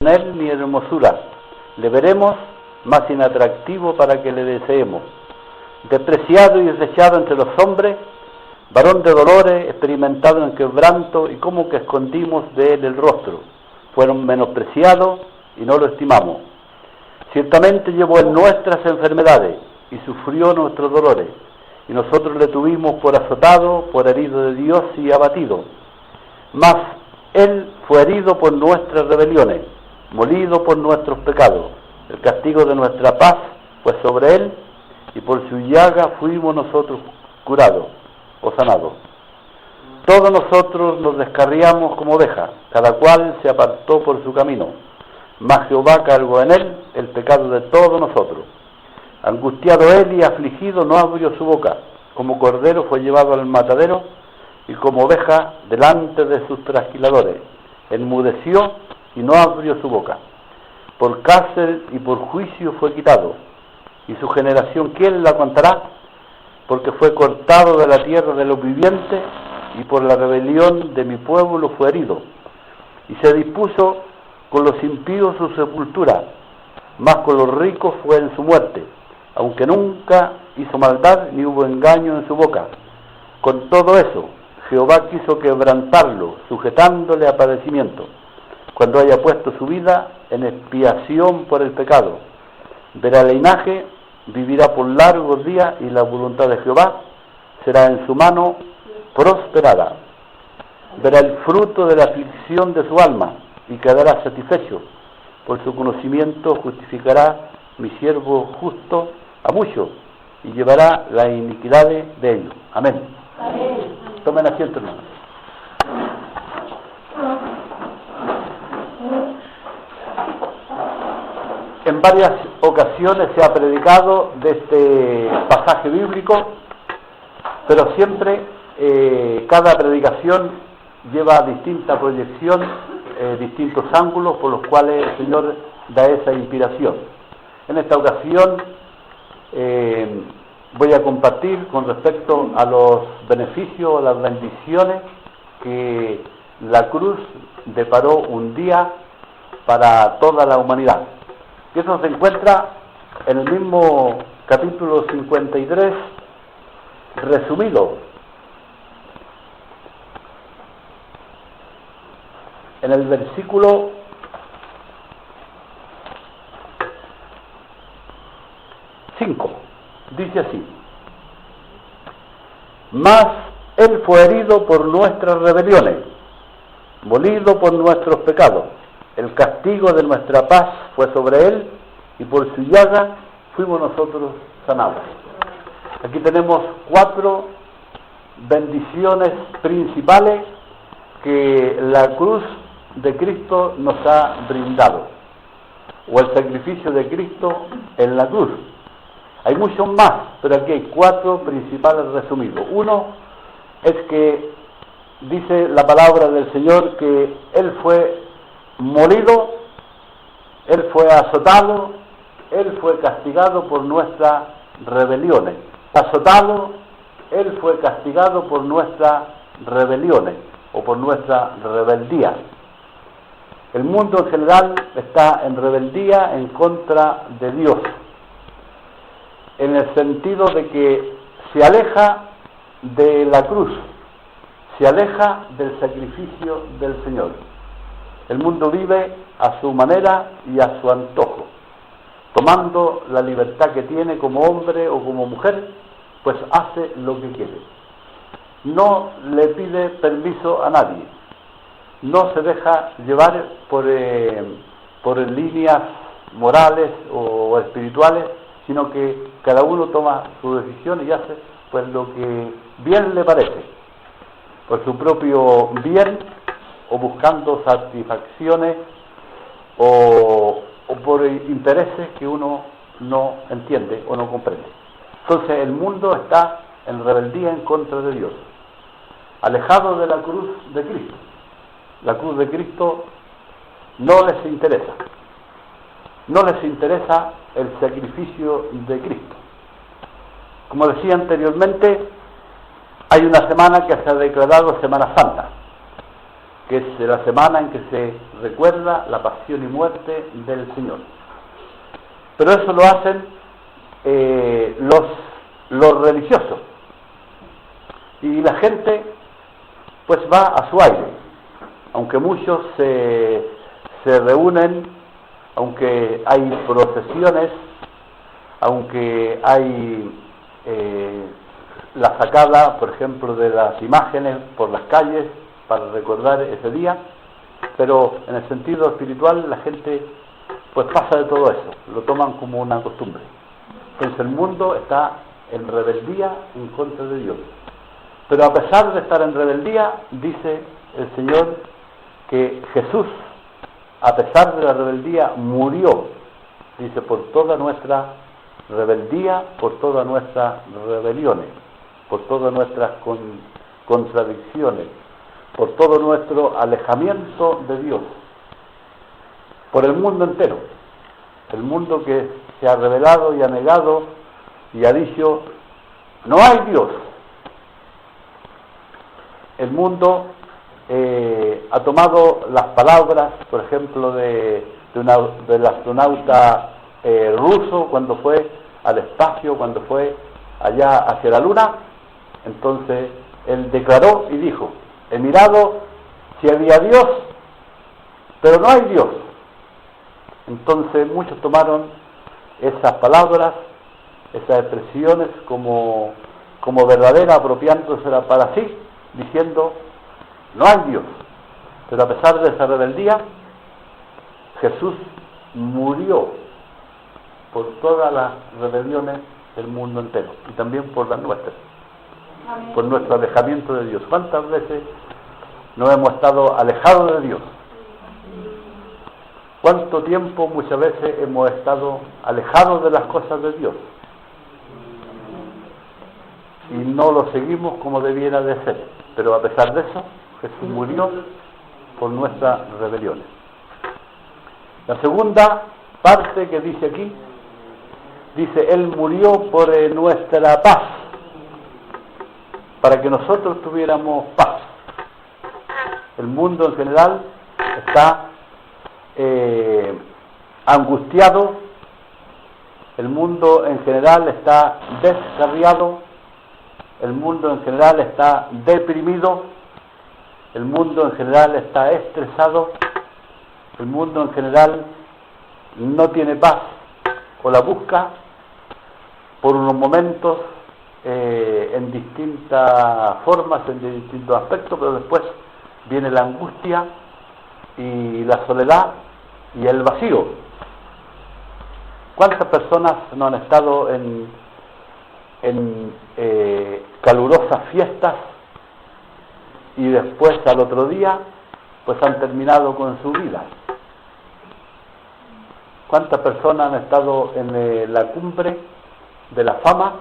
él ni hermosura, le veremos más inatractivo para que le deseemos. Despreciado y desechado entre los hombres, varón de dolores, experimentado en quebranto, y como que escondimos de él el rostro. Fueron menospreciados y no lo estimamos. Ciertamente llevó en nuestras enfermedades y sufrió nuestros dolores, y nosotros le tuvimos por azotado, por herido de Dios y abatido. Mas él fue herido por nuestras rebeliones, molido por nuestros pecados. El castigo de nuestra paz fue sobre él, y por su llaga fuimos nosotros curados o sanados. Todos nosotros nos descarriamos como ovejas, cada cual se apartó por su camino, mas Jehová cargó en él el pecado de todos nosotros. Angustiado él y afligido no abrió su boca, como cordero fue llevado al matadero, y como oveja delante de sus trasquiladores. Enmudeció y no abrió su boca. Por cárcel y por juicio fue quitado, y su generación ¿quién la contará? Porque fue cortado de la tierra de los vivientes, y por la rebelión de mi pueblo fue herido. Y se dispuso con los impíos su sepultura, mas con los ricos fue en su muerte, aunque nunca hizo maldad ni hubo engaño en su boca. Con todo eso, Jehová quiso quebrantarlo, sujetándole a padecimiento, cuando haya puesto su vida en expiación por el pecado. Verá el linaje, vivirá por largos días, y la voluntad de Jehová será en su mano prosperada. Verá el fruto de la aflicción de su alma, y quedará satisfecho. Por su conocimiento justificará mi siervo justo a muchos, y llevará las iniquidades de ellos. Amén. Amén. Tomen asiento, hermanos. En varias ocasiones se ha predicado de este pasaje bíblico, pero siempre cada predicación lleva distinta proyección, distintos ángulos por los cuales el Señor da esa inspiración. En esta ocasión voy a compartir con respecto a los beneficios, a las bendiciones que la cruz deparó un día para toda la humanidad. Y eso se encuentra en el mismo capítulo 53, resumido. En el versículo 5, dice así: mas él fue herido por nuestras rebeliones, molido por nuestros pecados. El castigo de nuestra paz fue sobre él, y por su llaga fuimos nosotros sanados. Aquí tenemos 4 bendiciones principales que la cruz de Cristo nos ha brindado, o el sacrificio de Cristo en la cruz. Hay muchos más, pero aquí hay 4 principales resumidos. Uno es que dice la palabra del Señor que él fue molido, él fue azotado, él fue castigado por nuestras rebeliones. Azotado, él fue castigado por nuestras rebeliones o por nuestra rebeldía. El mundo en general está en rebeldía en contra de Dios, en el sentido de que se aleja de la cruz, se aleja del sacrificio del Señor. El mundo vive a su manera y a su antojo, tomando la libertad que tiene como hombre o como mujer, pues hace lo que quiere. No le pide permiso a nadie, no se deja llevar por líneas morales o espirituales, sino que cada uno toma su decisión y hace pues lo que bien le parece, por su propio bien, o buscando satisfacciones o por intereses que uno no entiende o no comprende. Entonces el mundo está en rebeldía en contra de Dios, alejado de la cruz de Cristo. La cruz de Cristo no les interesa, no les interesa el sacrificio de Cristo. Como decía anteriormente, hay una semana que se ha declarado Semana Santa. que es la semana en que se recuerda la pasión y muerte del Señor. Pero eso lo hacen los religiosos, y la gente pues va a su aire, aunque muchos se reúnen, aunque hay procesiones, aunque hay la sacada, por ejemplo, de las imágenes por las calles para recordar ese día, pero en el sentido espiritual la gente pues pasa de todo eso, lo toman como una costumbre. Entonces el mundo está en rebeldía en contra de Dios, pero a pesar de estar en rebeldía, dice el Señor que Jesús, a pesar de la rebeldía, murió, dice, por toda nuestra rebeldía, por todas nuestras rebeliones, por todas nuestras contradicciones, por todo nuestro alejamiento de Dios, por el mundo entero, el mundo que se ha rebelado y ha negado y ha dicho no hay Dios. El mundo ha tomado las palabras, por ejemplo, del astronauta ruso cuando fue al espacio, cuando fue allá hacia la luna. Entonces él declaró y dijo: he mirado si había Dios, pero no hay Dios. Entonces muchos tomaron esas palabras, esas expresiones como verdaderas, apropiándosela para sí, diciendo no hay Dios. Pero a pesar de esa rebeldía, Jesús murió por todas las rebeliones del mundo entero, y también por las nuestras, por nuestro alejamiento de Dios. ¿Cuántas veces nos hemos estado alejados de Dios? ¿Cuánto tiempo muchas veces hemos estado alejados de las cosas de Dios? Y no lo seguimos como debiera de ser. Pero a pesar de eso, Jesús murió por nuestras rebeliones. La segunda parte que dice aquí, dice: Él murió por nuestra paz, para que nosotros tuviéramos paz. El mundo en general está angustiado, el mundo en general está descarriado, el mundo en general está deprimido, el mundo en general está estresado, el mundo en general no tiene paz, o la busca por unos momentos en distintas formas, en distintos aspectos, pero después viene la angustia y la soledad y el vacío. ¿Cuántas personas no han estado en calurosas fiestas y después al otro día pues han terminado con su vida? ¿Cuántas personas han estado en la cumbre de la fama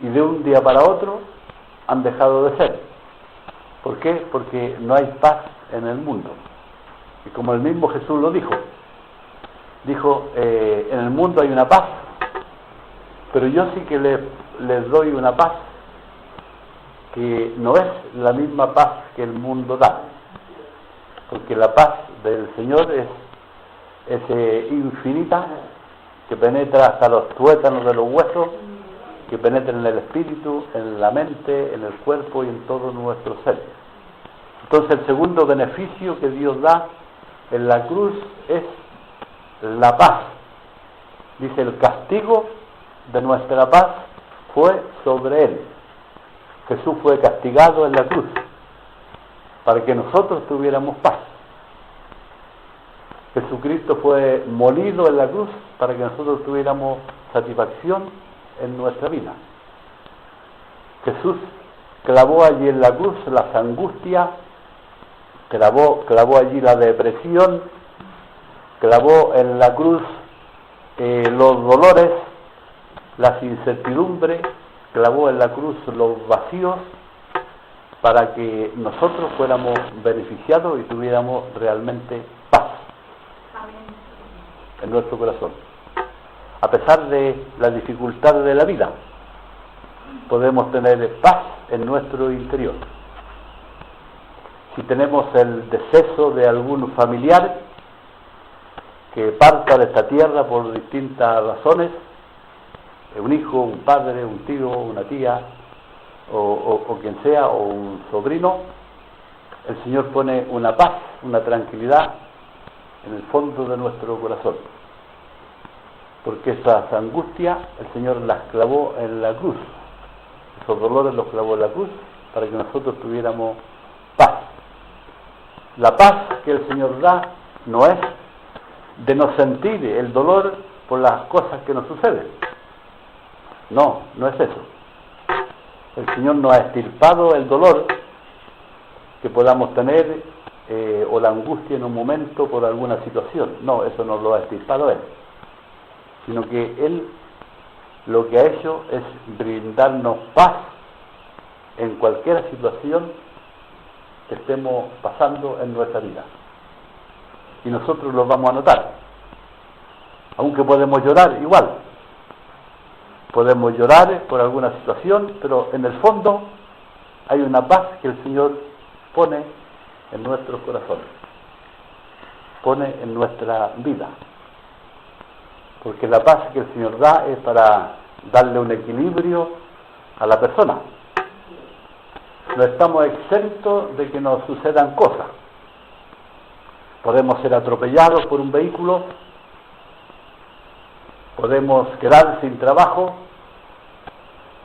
y de un día para otro han dejado de ser? ¿Por qué? Porque no hay paz en el mundo. Y como el mismo Jesús lo dijo, en el mundo hay una paz, pero yo sí que les doy una paz que no es la misma paz que el mundo da, porque la paz del Señor es infinita, que penetra hasta los tuétanos de los huesos, que penetra en el espíritu, en la mente, en el cuerpo y en todo nuestro ser. Entonces el segundo beneficio que Dios da en la cruz es la paz. Dice: el castigo de nuestra paz fue sobre él. Jesús fue castigado en la cruz para que nosotros tuviéramos paz. Jesucristo fue molido en la cruz para que nosotros tuviéramos satisfacción en nuestra vida. Jesús clavó allí en la cruz las angustias, clavó allí la depresión, clavó en la cruz los dolores, las incertidumbres, clavó en la cruz los vacíos, para que nosotros fuéramos beneficiados y tuviéramos realmente paz en nuestro corazón. A pesar de las dificultades de la vida, podemos tener paz en nuestro interior. si tenemos el deceso de algún familiar que parta de esta tierra por distintas razones, un hijo, un padre, un tío, una tía, o quien sea, o un sobrino, el Señor pone una paz, una tranquilidad en el fondo de nuestro corazón, porque esas angustias el Señor las clavó en la cruz, esos dolores los clavó en la cruz para que nosotros tuviéramos paz. La paz que el Señor da no es de no sentir el dolor por las cosas que nos suceden, no es eso. El Señor no ha extirpado el dolor que podamos tener o la angustia en un momento por alguna situación, no, eso no lo ha extirpado Él, sino que Él lo que ha hecho es brindarnos paz en cualquier situación que estemos pasando en nuestra vida, y nosotros lo vamos a notar, aunque podemos llorar igual, podemos llorar por alguna situación, pero en el fondo hay una paz que el Señor pone en nuestros corazones, pone en nuestra vida, porque la paz que el Señor da es para darle un equilibrio a la persona. No estamos exentos de que nos sucedan cosas. Podemos ser atropellados por un vehículo, podemos quedar sin trabajo,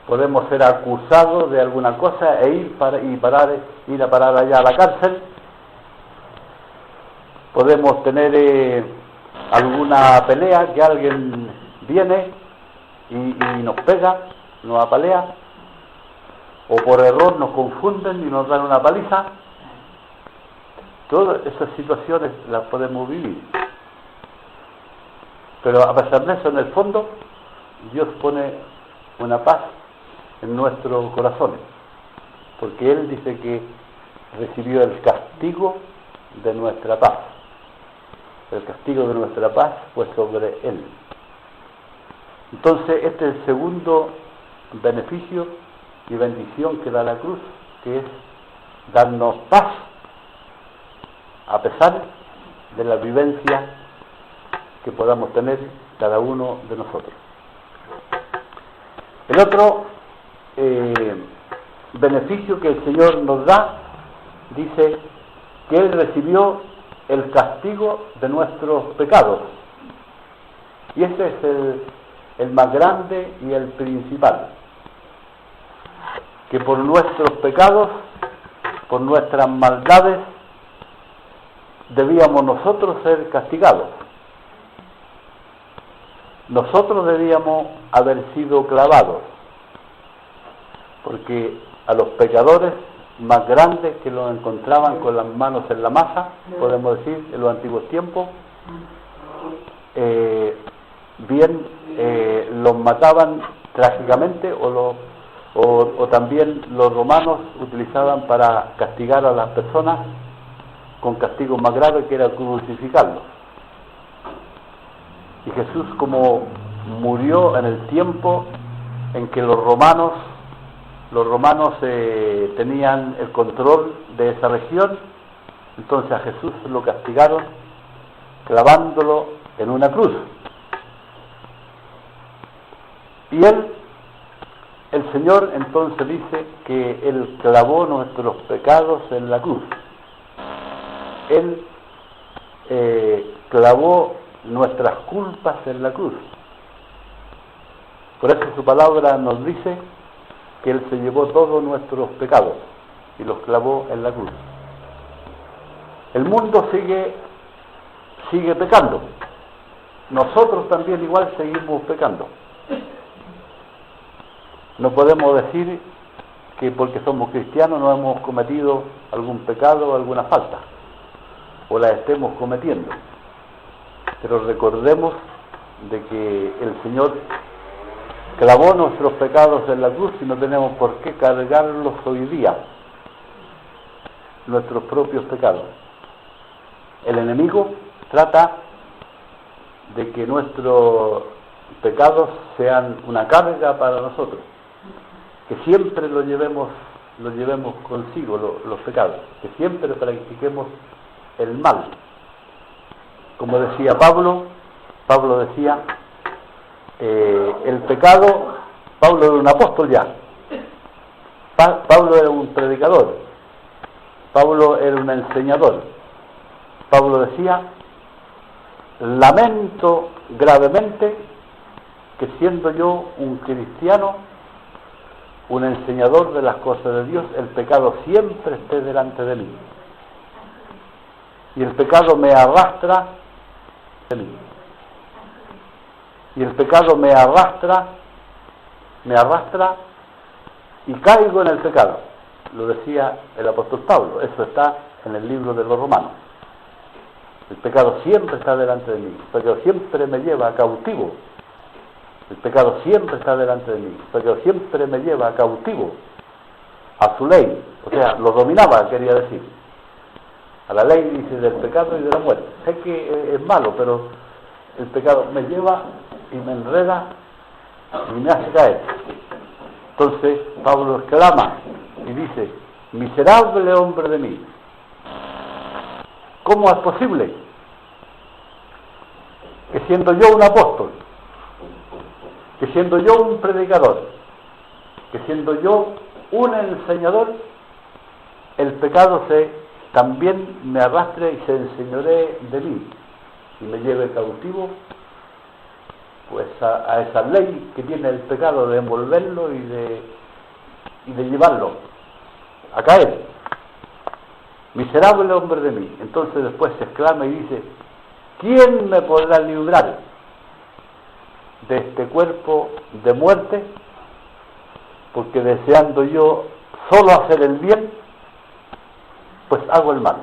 podemos ser acusados de alguna cosa e ir a parar allá a la cárcel, podemos tener alguna pelea, que alguien viene y nos pega, nos apalea, o por error nos confunden y nos dan una paliza. Todas esas situaciones las podemos vivir, pero a pesar de eso, en el fondo Dios pone una paz en nuestros corazones, porque Él dice que recibió el castigo de nuestra paz. El castigo de nuestra paz fue sobre Él. Entonces este es el segundo beneficio y bendición que da la cruz, que es darnos paz a pesar de la vivencia que podamos tener cada uno de nosotros. El otro beneficio que el Señor nos da, dice que Él recibió el castigo de nuestros pecados, y ese es el más grande y el principal, que por nuestros pecados, por nuestras maldades, debíamos nosotros ser castigados. Nosotros debíamos haber sido clavados, porque a los pecadores más grandes que los encontraban con las manos en la masa, podemos decir, en los antiguos tiempos, los mataban trágicamente, o también los romanos utilizaban para castigar a las personas con castigos más graves, que era crucificarlos. Y Jesús, como murió en el tiempo en que los romanos tenían el control de esa región, entonces a Jesús lo castigaron clavándolo en una cruz. Y el Señor entonces dice que Él clavó nuestros pecados en la cruz. Él clavó nuestras culpas en la cruz. Por eso su palabra nos dice que Él se llevó todos nuestros pecados y los clavó en la cruz. El mundo sigue pecando. Nosotros también igual seguimos pecando. No podemos decir que porque somos cristianos no hemos cometido algún pecado o alguna falta, o la estemos cometiendo. Pero recordemos de que el Señor clavó nuestros pecados en la cruz y no tenemos por qué cargarlos hoy día, nuestros propios pecados. El enemigo trata de que nuestros pecados sean una carga para nosotros, que siempre lo llevemos lo llevemos consigo, los pecados, que siempre practiquemos el mal. Como decía Pablo decía, el pecado, Pablo era un apóstol ya, Pablo era un predicador, Pablo era un enseñador. Pablo decía, lamento gravemente que siendo yo un cristiano, un enseñador de las cosas de Dios, el pecado siempre esté delante de mí. Y el pecado me arrastra de mí. Y el pecado me arrastra y caigo en el pecado. Lo decía el apóstol Pablo, eso está en el libro de los Romanos. El pecado siempre está delante de mí, el pecado siempre me lleva cautivo. El pecado siempre está delante de mí, el pecado siempre me lleva cautivo a su ley, o sea, lo dominaba, quería decir. A la ley, dice, del pecado y de la muerte. Sé que es malo, pero el pecado me lleva y me enreda y me hace caer. Entonces Pablo exclama y dice, miserable hombre de mí, ¿cómo es posible que siendo yo un apóstol, que siendo yo un predicador, que siendo yo un enseñador, el pecado también me arrastre y se enseñoree de mí y me lleve cautivo pues a esa ley que tiene el pecado de envolverlo y de llevarlo a caer? Miserable hombre de mí. Entonces después se exclama y dice, ¿quién me podrá librar de este cuerpo de muerte? Porque deseando yo solo hacer el bien, pues hago el mal.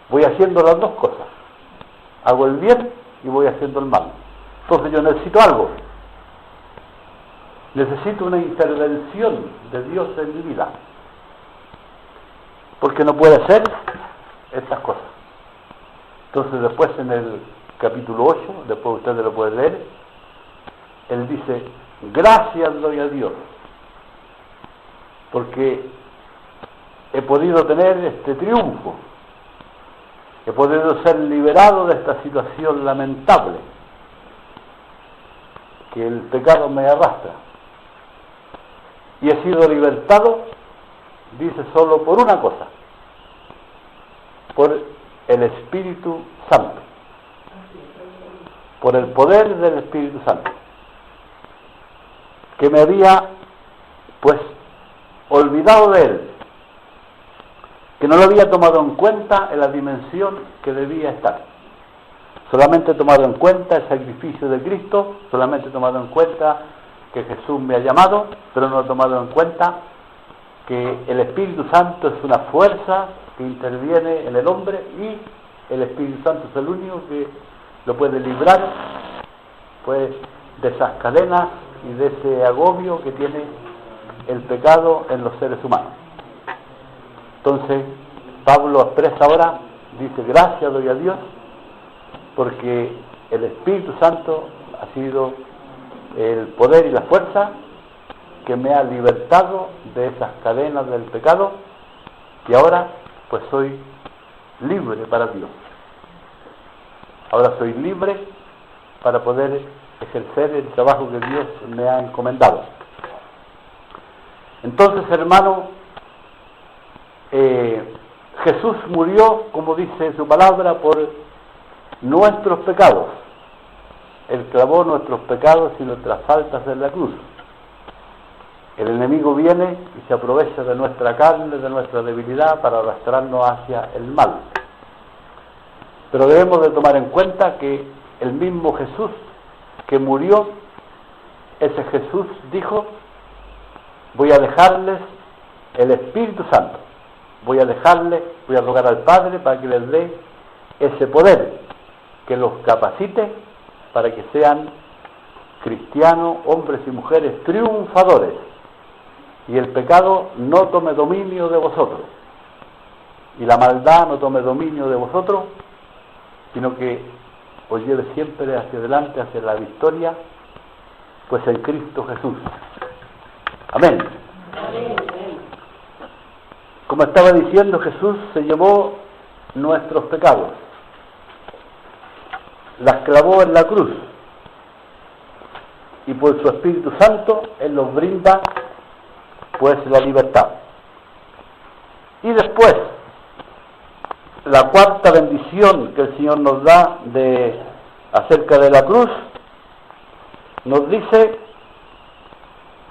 Voy haciendo las dos cosas. Hago el bien y voy haciendo el mal. Entonces yo necesito algo. Necesito una intervención de Dios en mi vida. Porque no puede ser estas cosas. Entonces después en el capítulo 8, después ustedes lo pueden leer, él dice, gracias doy a Dios, porque he podido tener este triunfo, he podido ser liberado de esta situación lamentable, que el pecado me arrastra, y he sido libertado, dice, solo por una cosa, por el Espíritu Santo, por el poder del Espíritu Santo, que me había pues olvidado de él, que no lo había tomado en cuenta en la dimensión que debía estar. Solamente he tomado en cuenta el sacrificio de Cristo, solamente he tomado en cuenta que Jesús me ha llamado, pero no he tomado en cuenta que el Espíritu Santo es una fuerza que interviene en el hombre y el Espíritu Santo es el único que lo puede librar pues de esas cadenas y de ese agobio que tiene el pecado en los seres humanos. Entonces Pablo expresa ahora, dice, gracias doy a Dios porque el Espíritu Santo ha sido el poder y la fuerza que me ha libertado de esas cadenas del pecado, y ahora pues soy libre para Dios. Ahora soy libre para poder ejercer el trabajo que Dios me ha encomendado. Entonces, hermano, Jesús murió, como dice su palabra, por nuestros pecados. Él clavó nuestros pecados y nuestras faltas en la cruz. El enemigo viene y se aprovecha de nuestra carne, de nuestra debilidad, para arrastrarnos hacia el mal. Pero debemos de tomar en cuenta que el mismo Jesús que murió, ese Jesús dijo, voy a dejarles el Espíritu Santo, voy a rogar al Padre para que les dé ese poder, que los capacite para que sean cristianos, hombres y mujeres triunfadores, y el pecado no tome dominio de vosotros, y la maldad no tome dominio de vosotros, sino que os lleve siempre hacia adelante, hacia la victoria, pues en Cristo Jesús. Amén. Amén. Como estaba diciendo, Jesús se llevó nuestros pecados, las clavó en la cruz, y por su Espíritu Santo Él nos brinda pues la libertad. Y después, la cuarta bendición que el Señor nos da acerca de la cruz, nos dice: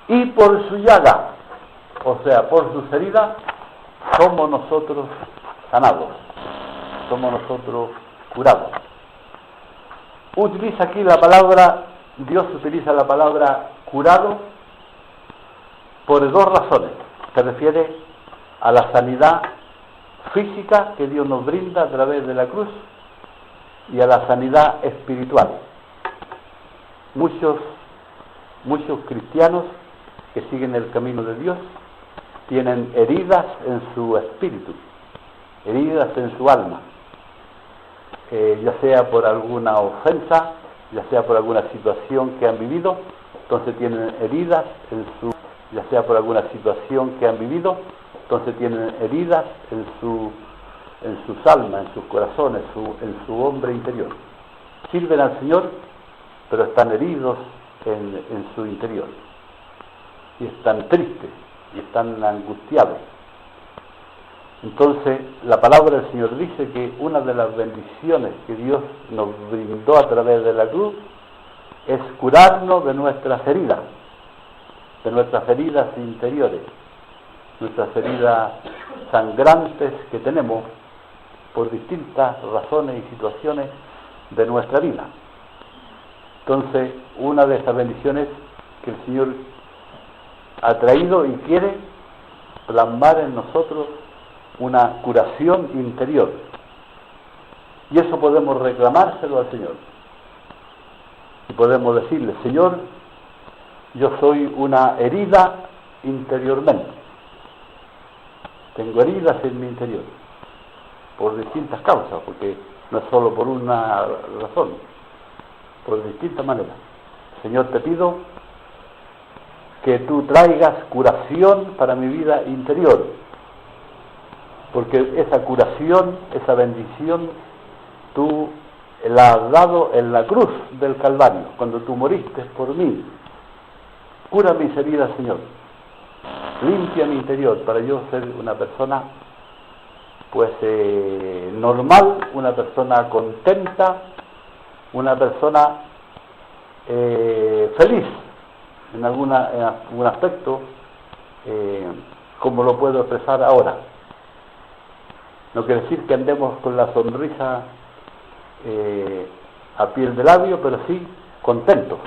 y por su llaga, o sea, por sus heridas, somos nosotros sanados, somos nosotros curados. Utiliza aquí la palabra, Dios utiliza la palabra curado por dos razones. Se refiere a la sanidad física que Dios nos brinda a través de la cruz y a la sanidad espiritual. Muchos cristianos que siguen el camino de Dios tienen heridas en su espíritu, heridas en su alma, ya sea por alguna ofensa, ya sea por alguna situación que han vivido, entonces tienen heridas ya sea por alguna situación que han vivido, entonces tienen heridas en sus almas, en sus corazones, en su hombre interior. Sirven al Señor, pero están heridos en su interior, y están tristes, y están angustiados. Entonces, la palabra del Señor dice que una de las bendiciones que Dios nos brindó a través de la cruz es curarnos de nuestras heridas interiores, nuestras heridas sangrantes que tenemos por distintas razones y situaciones de nuestra vida. Entonces, una de esas bendiciones que el Señor ha traído y quiere plasmar en nosotros una curación interior, y eso podemos reclamárselo al Señor, y podemos decirle: Señor, yo soy una herida interiormente, tengo heridas en mi interior por distintas causas, porque no es solo por una razón, por distintas maneras. Señor, te pido que tú traigas curación para mi vida interior, porque esa curación, esa bendición, tú la has dado en la cruz del Calvario, cuando tú moriste por mí. Cura mis heridas, Señor, limpia mi interior para yo ser una persona pues normal, una persona contenta, una persona feliz en algún aspecto, como lo puedo expresar ahora. No quiere decir que andemos con la sonrisa a piel de labio, pero sí contentos,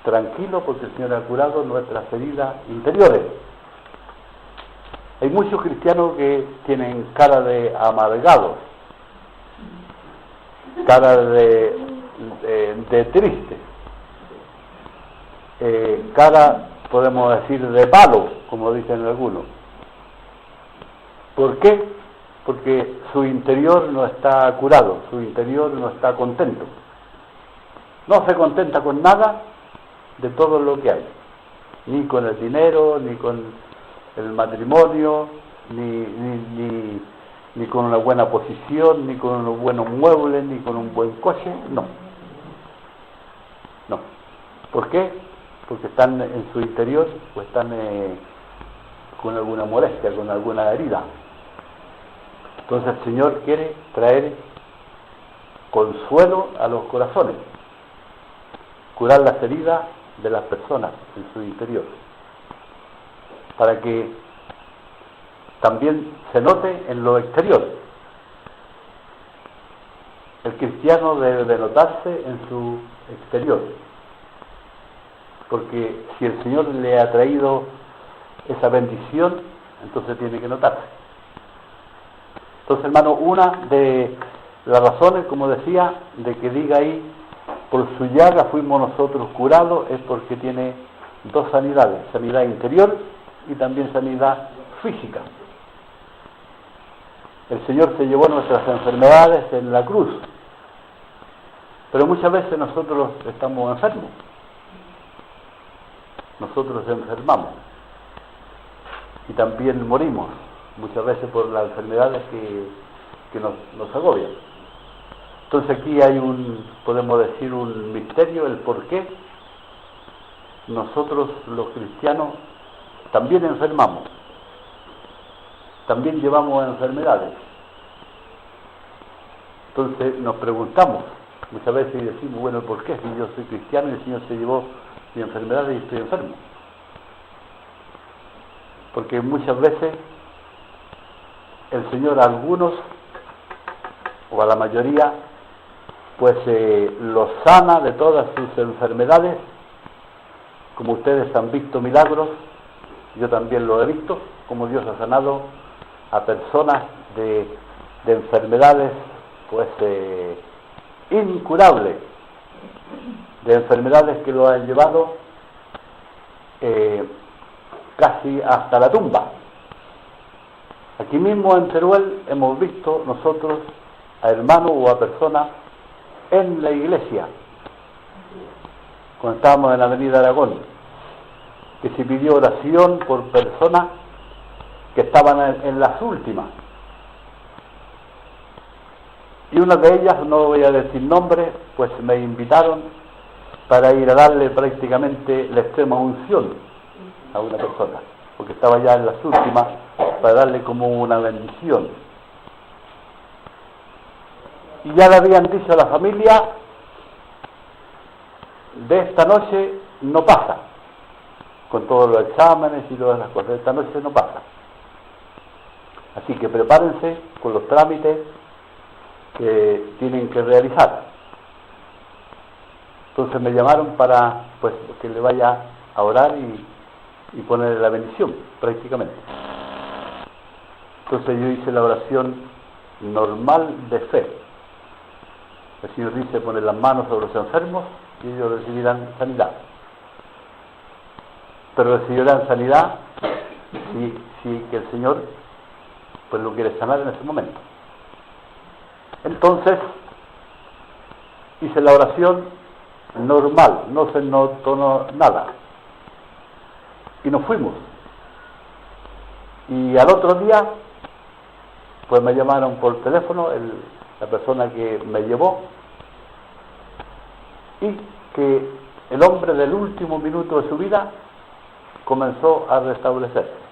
tranquilos, porque el Señor ha curado nuestras heridas interiores. Hay muchos cristianos que tienen cara de amargados, cara de triste, cara, podemos decir, de palo, como dicen algunos. ¿Por qué? Porque su interior no está curado, su interior no está contento. No se contenta con nada de todo lo que hay, ni con el dinero, ni con el matrimonio, ni con una buena posición, ni con unos buenos muebles, ni con un buen coche. No. ¿Por qué? Porque están en su interior, o están con alguna molestia, con alguna herida. Entonces el Señor quiere traer consuelo a los corazones, curar las heridas de las personas en su interior, para que también se note en lo exterior. El cristiano debe de notarse en su exterior, porque si el Señor le ha traído esa bendición, entonces tiene que notarse. Entonces, hermano, una de las razones, como decía, de que diga ahí: por su llaga fuimos nosotros curados, es porque tiene dos sanidades: sanidad interior y también sanidad física. El Señor se llevó nuestras enfermedades en la cruz, pero muchas veces nosotros estamos enfermos, nosotros enfermamos y también morimos muchas veces por las enfermedades que nos agobian. Entonces aquí hay podemos decir, un misterio, el por qué nosotros los cristianos también enfermamos, también llevamos enfermedades. Entonces nos preguntamos muchas veces y decimos, bueno, ¿por qué? Si yo soy cristiano y el Señor se llevó mi enfermedad y estoy enfermo. Porque muchas veces el Señor a algunos, o a la mayoría, pues los sana de todas sus enfermedades. Como ustedes han visto milagros, yo también lo he visto, como Dios ha sanado a personas de enfermedades pues incurables, de enfermedades que lo han llevado casi hasta la tumba. Aquí mismo en Teruel hemos visto nosotros a hermanos o a personas en la iglesia, cuando estábamos en la avenida Aragón, que se pidió oración por personas que estaban en las últimas. Y una de ellas, no voy a decir nombre, pues me invitaron para ir a darle prácticamente la extrema unción a una persona, porque estaba ya en las últimas, para darle como una bendición. Y ya le habían dicho a la familia, de esta noche no pasa, con todos los exámenes y todas las cosas, de esta noche no pasa. Así que prepárense con los trámites que tienen que realizar. Entonces me llamaron para pues que le vaya a orar y ponerle la bendición, prácticamente. Entonces yo hice la oración normal de fe. El Señor dice, poner las manos sobre los enfermos y ellos recibirán sanidad. Pero recibirán sanidad si que el Señor pues lo quiere sanar en ese momento. Entonces hice la oración normal, no se notó nada. Y nos fuimos. Y al otro día pues me llamaron por teléfono la persona que me llevó, y que el hombre del último minuto de su vida comenzó a restablecerse.